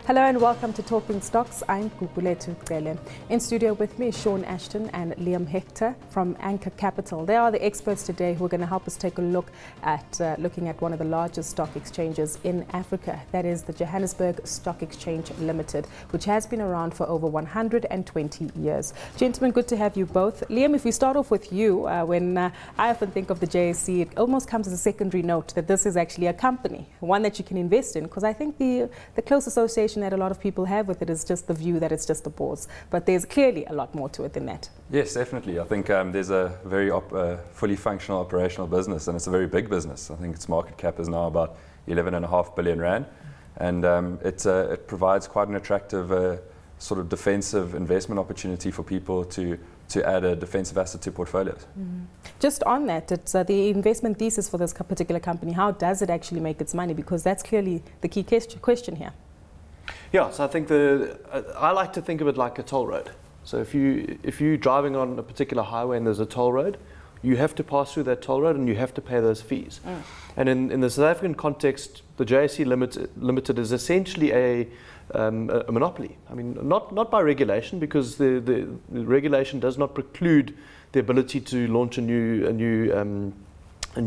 Hello and welcome to Talking Stocks. I'm Gugulethu Cele. In studio with me is Aston and Hechter from Anchor Capital. They are the experts today who are going to help us take a look at looking at one of the largest stock exchanges in Africa. That is the Johannesburg Stock Exchange Limited, which has been around for over 120 years. Gentlemen, good to have you both. Liam, if we start off with you, when I often think of the JSE, it almost comes as a secondary note that this is actually a company, one that you can invest in, because I think the close association that a lot of people have with it is just the view that it's just a pause. But there's clearly a lot more to it than that. Yes, definitely. I think there's a very fully functional operational business, and it's a very big business. I think its market cap is now about 11.5 billion rand, and it provides quite an attractive sort of defensive investment opportunity for people to add a defensive asset to portfolios. Just on that, it's the investment thesis for this particular company. How does it actually make its money? Because that's clearly the key question here. Yeah, so I think I like to think of it like a toll road. So if you're driving on a particular highway and there's a toll road, you have to pass through that toll road and you have to pay those fees. And in the South African context, the JSE Limited is essentially a monopoly. I mean, not by regulation, because the regulation does not preclude the ability to launch a new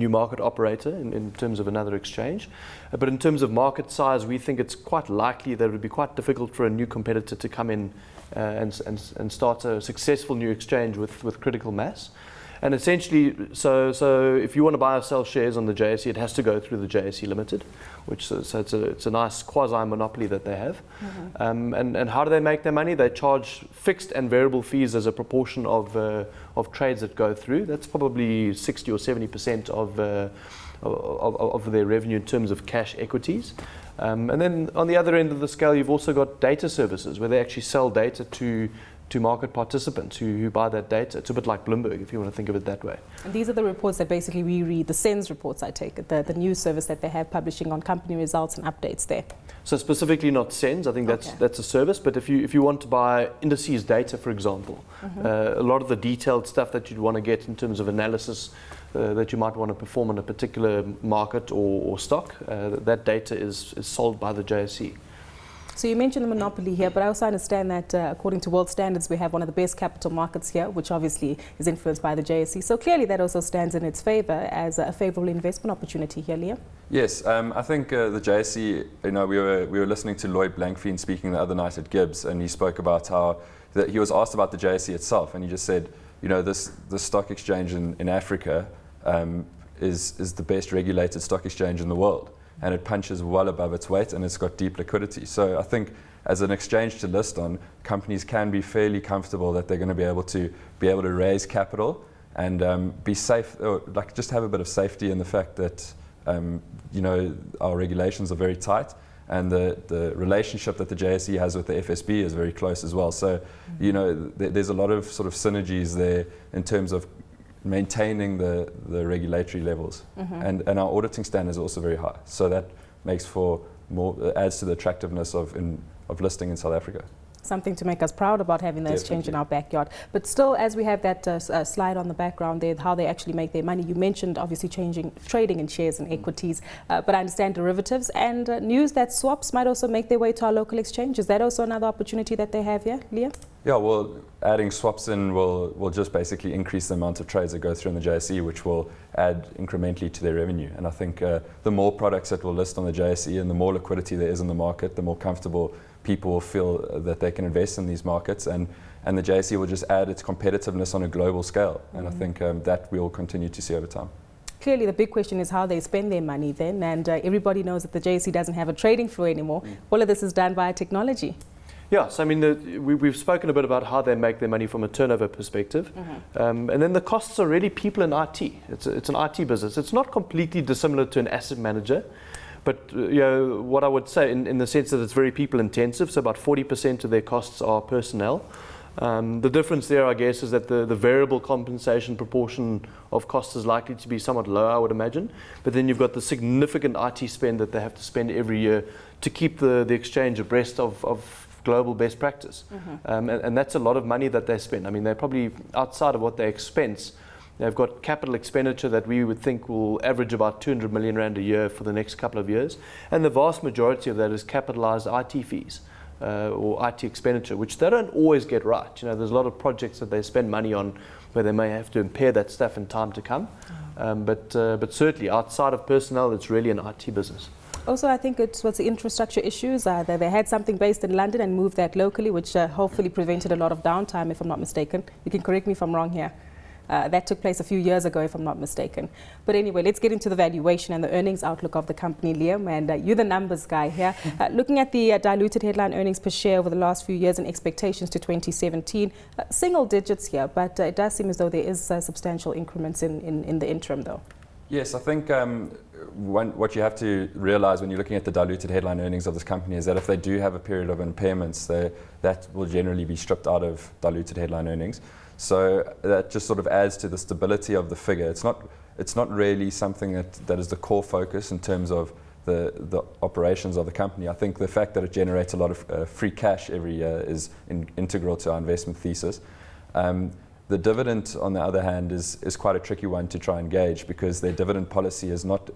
market operator in terms of another exchange. But in terms of market size, we think it's quite likely that it would be quite difficult for a new competitor to come in and start a successful new exchange with critical mass. And essentially, so if you want to buy or sell shares on the JSE, it has to go through the JSE Limited, so it's a nice quasi-monopoly that they have. And how do they make their money? They charge fixed and variable fees as a proportion of trades that go through. That's probably 60 or 70% of their revenue in terms of cash equities. And then on the other end of the scale, you've also got data services, where they actually sell data to market participants who buy that data. It's a bit like Bloomberg, if you want to think of it that way. And these are the reports that basically we read, the SENS reports, I take it, the news service that they have publishing on company results and updates there. So specifically not SENS, I think that's a service, but if you want to buy indices data, for example, a lot of the detailed stuff that you'd want to get in terms of analysis that you might want to perform on a particular market or stock, that data is sold by the JSE. So you mentioned the monopoly here, but I also understand that according to world standards, we have one of the best capital markets here, which obviously is influenced by the JSE. So clearly that also stands in its favor as a favorable investment opportunity here, Liam. Yes, I think the JSE, we were listening to Lloyd Blankfein speaking the other night at Gibbs, and he spoke about how he was asked about the JSE itself, and he just said, this stock exchange in Africa is the best regulated stock exchange in the world. And it punches well above its weight, and it's got deep liquidity. So I think as an exchange to list on, companies can be fairly comfortable that they're going to be able to raise capital and be safe, or just have a bit of safety in the fact that our regulations are very tight, and the relationship that the JSE has with the FSB is very close as well. So there's a lot of sort of synergies there in terms of maintaining the regulatory levels, and our auditing standards are also very high. So that makes for adds to the attractiveness of listing in South Africa. Something to make us proud about having the exchange in our backyard. But still, as we have that slide on the background there, how they actually make their money, you mentioned obviously trading in shares and equities, but I understand derivatives and news that swaps might also make their way to our local exchange. Is that also another opportunity that they have here, Leah? Yeah, well, adding swaps in will just basically increase the amount of trades that go through in the JSE, which will add incrementally to their revenue. And I think the more products that will list on the JSE and the more liquidity there is in the market, the more comfortable people will feel that they can invest in these markets, and the JSE will just add its competitiveness on a global scale. And I think that we will continue to see over time. Clearly, the big question is how they spend their money then, and everybody knows that the JSE doesn't have a trading floor anymore. All of this is done via technology. Yeah, so I mean, we've spoken a bit about how they make their money from a turnover perspective. And then the costs are really people in IT. It's an IT business. It's not completely dissimilar to an asset manager. But what I would say in the sense that it's very people intensive, so about 40% of their costs are personnel. The difference there, I guess, is that the variable compensation proportion of costs is likely to be somewhat lower, I would imagine. But then you've got the significant IT spend that they have to spend every year to keep the exchange abreast of global best practice. And that's a lot of money that they spend. I mean, they're probably outside of what they expense. They've got capital expenditure that we would think will average about 200 million rand a year for the next couple of years. And the vast majority of that is capitalized IT fees or IT expenditure, which they don't always get right. You know, there's a lot of projects that they spend money on where they may have to impair that stuff in time to come. But certainly outside of personnel, it's really an IT business. Also, I think it was the infrastructure issues. They had something based in London and moved that locally, which hopefully prevented a lot of downtime, if I'm not mistaken. You can correct me if I'm wrong here. That took place a few years ago, if I'm not mistaken. But anyway, let's get into the valuation and the earnings outlook of the company, Liam. And you're the numbers guy here. Looking at the diluted headline earnings per share over the last few years and expectations to 2017, single digits here, but it does seem as though there is substantial increments in the interim, though. Yes, I think what you have to realize when you're looking at the diluted headline earnings of this company is that if they do have a period of impairments, that will generally be stripped out of diluted headline earnings. So that just sort of adds to the stability of the figure. It's not really something that is the core focus in terms of the operations of the company. I think the fact that it generates a lot of free cash every year is integral to our investment thesis. The dividend, on the other hand, is quite a tricky one to try and gauge because their dividend policy is not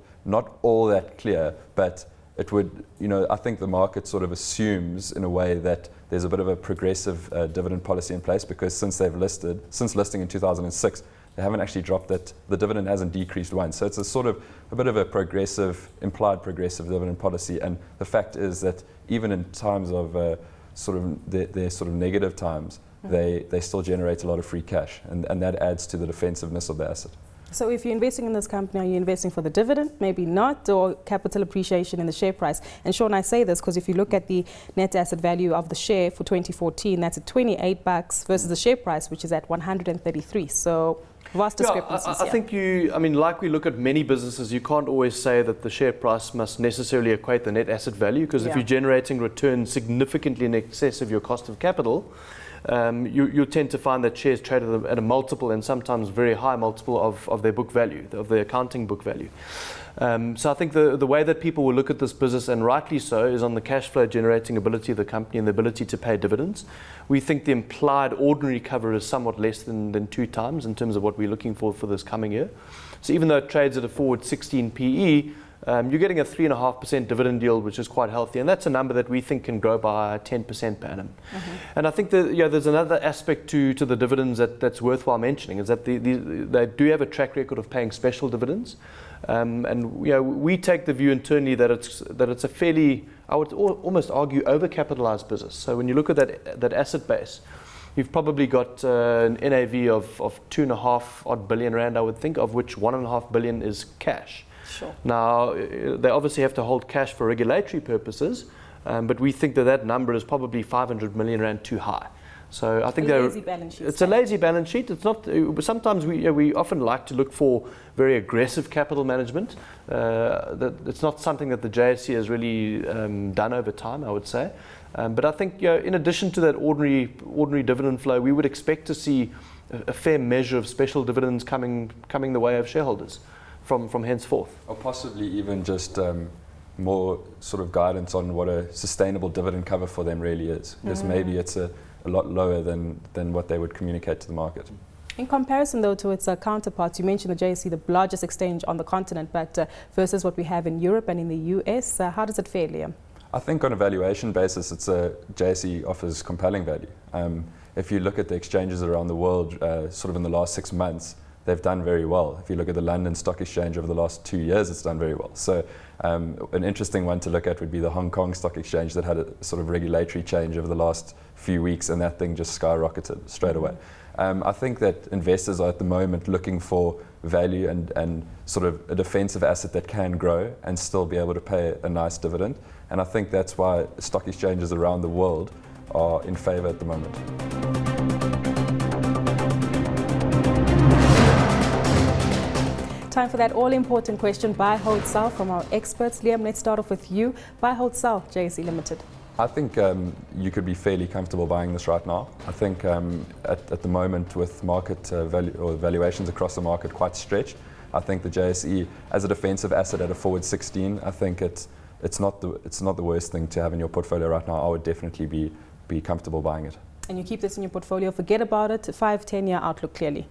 all that clear, but it would, I think the market sort of assumes in a way that there's a bit of a progressive dividend policy in place because since listing in 2006, they haven't actually dropped that. The dividend hasn't decreased once. So it's a bit of a implied progressive dividend policy. And the fact is that even in times of their sort of negative times, they still generate a lot of free cash. And that adds to the defensiveness of the asset. So if you're investing in this company, are you investing for the dividend? Maybe not, or capital appreciation in the share price? And Sean, I say this because if you look at the net asset value of the share for 2014, that's at $28 versus the share price, which is at 133. So vast discrepancies. I think like we look at many businesses, you can't always say that the share price must necessarily equate the net asset value because if you're generating returns significantly in excess of your cost of capital, you tend to find that shares trade at a multiple and sometimes very high multiple of their book value, of their accounting book value. So I think the way that people will look at this business, and rightly so, is on the cash flow generating ability of the company and the ability to pay dividends. We think the implied ordinary cover is somewhat less than 2 times in terms of what we're looking for this coming year. So even though it trades at a forward 16 PE, you're getting a 3.5% dividend yield, which is quite healthy, and that's a number that we think can grow by 10% per annum. And I think that there's another aspect to the dividends that's worthwhile mentioning, is that they do have a track record of paying special dividends, and we take the view internally that it's a fairly, I would almost argue, overcapitalized business. So when you look at that asset base, you've probably got an NAV of 2.5 odd billion rand, I would think, of which 1.5 billion is cash. Sure. Now, they obviously have to hold cash for regulatory purposes, but we think that number is probably 500 million rand too high. So I think it's a lazy balance sheet. It's not. Sometimes we often like to look for very aggressive capital management. It's not something that the JSE has really done over time, I would say. But I think in addition to that ordinary dividend flow, we would expect to see a fair measure of special dividends coming the way of shareholders from henceforth. Or possibly even just more sort of guidance on what a sustainable dividend cover for them really is. Because maybe it's a lot lower than what they would communicate to the market. In comparison, though, to its counterparts, you mentioned the JSE, the largest exchange on the continent, but versus what we have in Europe and in the US, how does it fare, Liam? I think on a valuation basis, JSE offers compelling value. If you look at the exchanges around the world, sort of in the last 6 months, they've done very well. If you look at the London Stock Exchange over the last 2 years, it's done very well. So an interesting one to look at would be the Hong Kong Stock Exchange that had a sort of regulatory change over the last few weeks, and that thing just skyrocketed straight away. I think that investors are at the moment looking for value and sort of a defensive asset that can grow and still be able to pay a nice dividend. And I think that's why stock exchanges around the world are in favor at the moment. Time for that all-important question, buy, hold, sell, from our experts. Liam, let's start off with you. Buy, hold, sell, JSE Limited. I think you could be fairly comfortable buying this right now. I think at the moment, with market valuations across the market quite stretched, I think the JSE as a defensive asset at a forward 16, I think it's not the worst thing to have in your portfolio right now. I would definitely be comfortable buying it. And you keep this in your portfolio, forget about it, 5-10 year outlook clearly.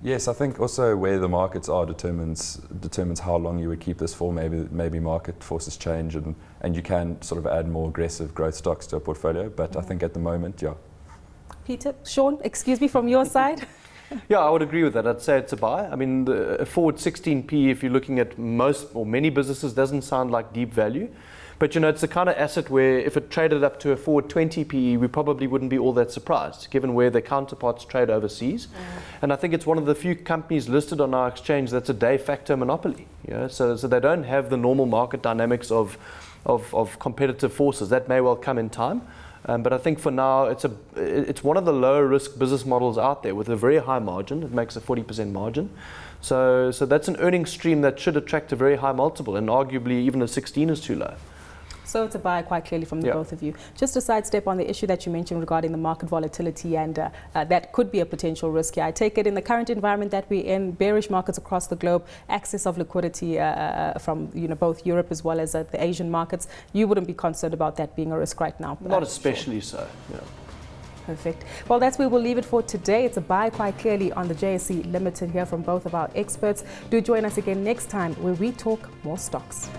Yes, I think also where the markets are determines how long you would keep this for. Maybe market forces change and you can sort of add more aggressive growth stocks to a portfolio. But I think at the moment, yeah. Peter, Sean, excuse me, from your side? Yeah, I would agree with that. I'd say it's a buy. I mean, a forward 16p, if you're looking at most or many businesses, doesn't sound like deep value. But, you know, it's the kind of asset where if it traded up to a forward 20 PE, we probably wouldn't be all that surprised, given where their counterparts trade overseas. And I think it's one of the few companies listed on our exchange that's a de facto monopoly. You know? So they don't have the normal market dynamics of competitive forces. That may well come in time. But I think for now, it's one of the lower risk business models out there with a very high margin. It makes a 40% margin. So that's an earning stream that should attract a very high multiple, and arguably even a 16 is too low. So it's a buy quite clearly from the both of you. Just to sidestep on the issue that you mentioned regarding the market volatility, and that could be a potential risk here. I take it in the current environment that we're in, bearish markets across the globe, access of liquidity from both Europe as well as the Asian markets, you wouldn't be concerned about that being a risk right now? Not especially so. Yeah. Perfect. Well, that's where we'll leave it for today. It's a buy quite clearly on the JSE Limited here from both of our experts. Do join us again next time where we talk more stocks.